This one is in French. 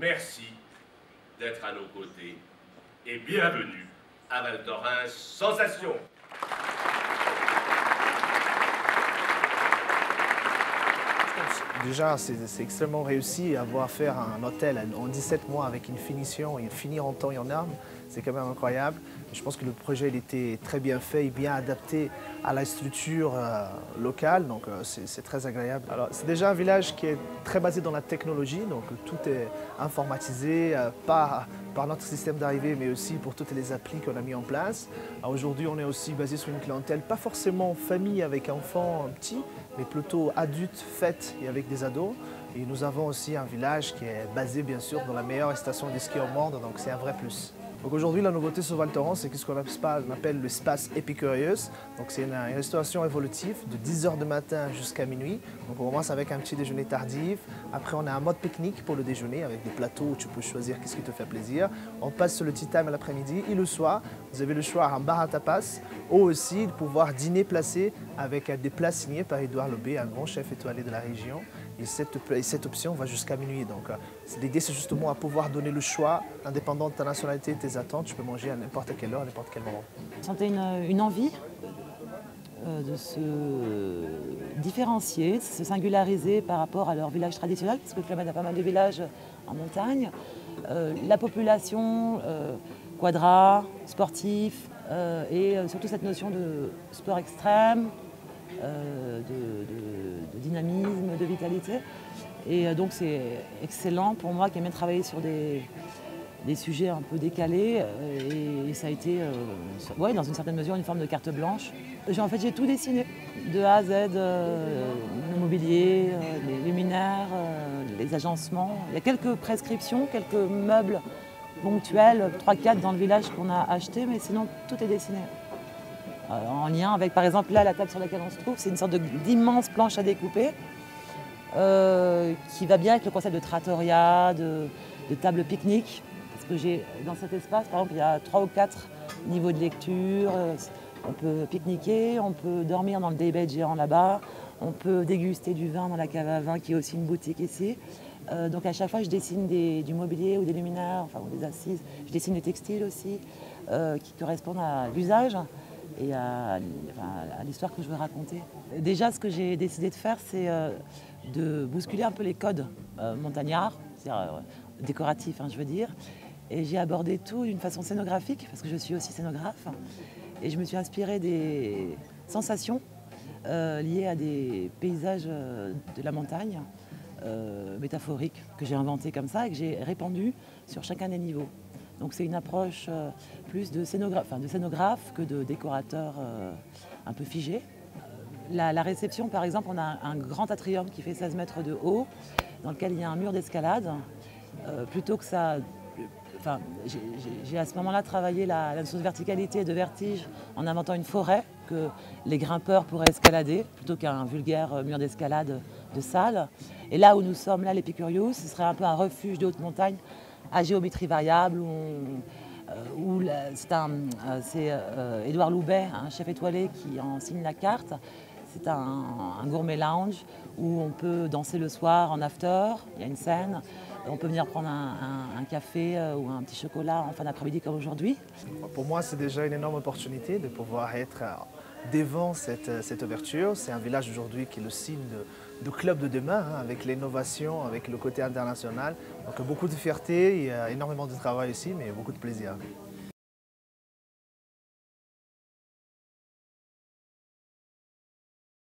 merci d'être à nos côtés et bienvenue à Val Thorens Sensation. Déjà, c'est extrêmement réussi avoir faire un hôtel en 17 mois avec une finition et finir en temps et en heure. C'est quand même incroyable. Je pense que le projet il était très bien fait et bien adapté à la structure locale, donc c'est très agréable. Alors, c'est déjà un village qui est très basé dans la technologie, donc tout est informatisé, par notre système d'arrivée, mais aussi pour toutes les applis qu'on a mis en place. Aujourd'hui, on est aussi basé sur une clientèle, pas forcément famille avec enfants petits, mais plutôt adultes, fêtes et avec des ados. Et nous avons aussi un village qui est basé bien sûr dans la meilleure station de ski au monde, donc c'est un vrai plus. Donc aujourd'hui, la nouveauté sur Val Thorens, c'est ce qu'on appelle l'espace Epicurious. Donc c'est une restauration évolutive de 10h du matin jusqu'à minuit. Donc on commence avec un petit déjeuner tardif. Après, on a un mode pique-nique pour le déjeuner avec des plateaux où tu peux choisir qu'est-ce qui te fait plaisir. On passe sur le tea time à l'après-midi et le soir, vous avez le choix à un bar à tapas ou aussi de pouvoir dîner placé avec des plats signés par Édouard Lobé, un grand chef étoilé de la région. Et cette option va jusqu'à minuit. Donc l'idée, c'est justement à pouvoir donner le choix, indépendant de ta nationalité, tes attentes. Tu peux manger à n'importe quelle heure, à n'importe quel moment. Je sentais une envie de se différencier, de se singulariser par rapport à leur village traditionnel, parce que Clermont a pas mal de villages en montagne. La population, quadra, sportif, et surtout cette notion de sport extrême, de dynamisme, de vitalité. Et donc c'est excellent pour moi qui aime bien travailler sur des sujets un peu décalés. Et ça a été, ouais, dans une certaine mesure, une forme de carte blanche. En fait, j'ai tout dessiné, de A à Z, le mobilier, les luminaires, les agencements. Il y a quelques prescriptions, quelques meubles ponctuels, 3-4 dans le village qu'on a achetés, mais sinon tout est dessiné. En lien avec, par exemple, là, la table sur laquelle on se trouve, c'est une sorte d'immense planche à découper qui va bien avec le concept de trattoria, de table pique-nique. Parce que j'ai dans cet espace, par exemple, il y a 3 ou 4 niveaux de lecture. On peut pique-niquer, on peut dormir dans le daybed géant là-bas, on peut déguster du vin dans la cave à vin qui est aussi une boutique ici. Donc à chaque fois, je dessine du mobilier ou des luminaires, enfin ou des assises. Je dessine des textiles aussi qui correspondent à l'usage et à l'histoire que je veux raconter. Déjà, ce que j'ai décidé de faire, c'est de bousculer un peu les codes montagnards, c'est-à-dire décoratifs, je veux dire. Et j'ai abordé tout d'une façon scénographique, parce que je suis aussi scénographe. Et je me suis inspirée des sensations liées à des paysages de la montagne, métaphoriques, que j'ai inventées comme ça et que j'ai répandues sur chacun des niveaux. Donc c'est une approche plus de scénographe que de décorateur un peu figé. La réception, par exemple, on a un grand atrium qui fait 16 mètres de haut, dans lequel il y a un mur d'escalade. Plutôt que ça... j'ai à ce moment-là travaillé la notion de verticalité et de vertige en inventant une forêt que les grimpeurs pourraient escalader, plutôt qu'un vulgaire mur d'escalade de salle. Et là où nous sommes, là, l'Epicurious, ce serait un peu un refuge de haute montagne à géométrie variable, c'est Édouard Loubet, un chef étoilé, qui en signe la carte. C'est un gourmet lounge où on peut danser le soir en after, il y a une scène. On peut venir prendre un café ou un petit chocolat en fin d'après-midi comme aujourd'hui. Pour moi, c'est déjà une énorme opportunité de pouvoir être devant cette ouverture. C'est un village aujourd'hui qui est le signe de club de demain, avec l'innovation, avec le côté international. Donc beaucoup de fierté, il y a énormément de travail ici, mais beaucoup de plaisir.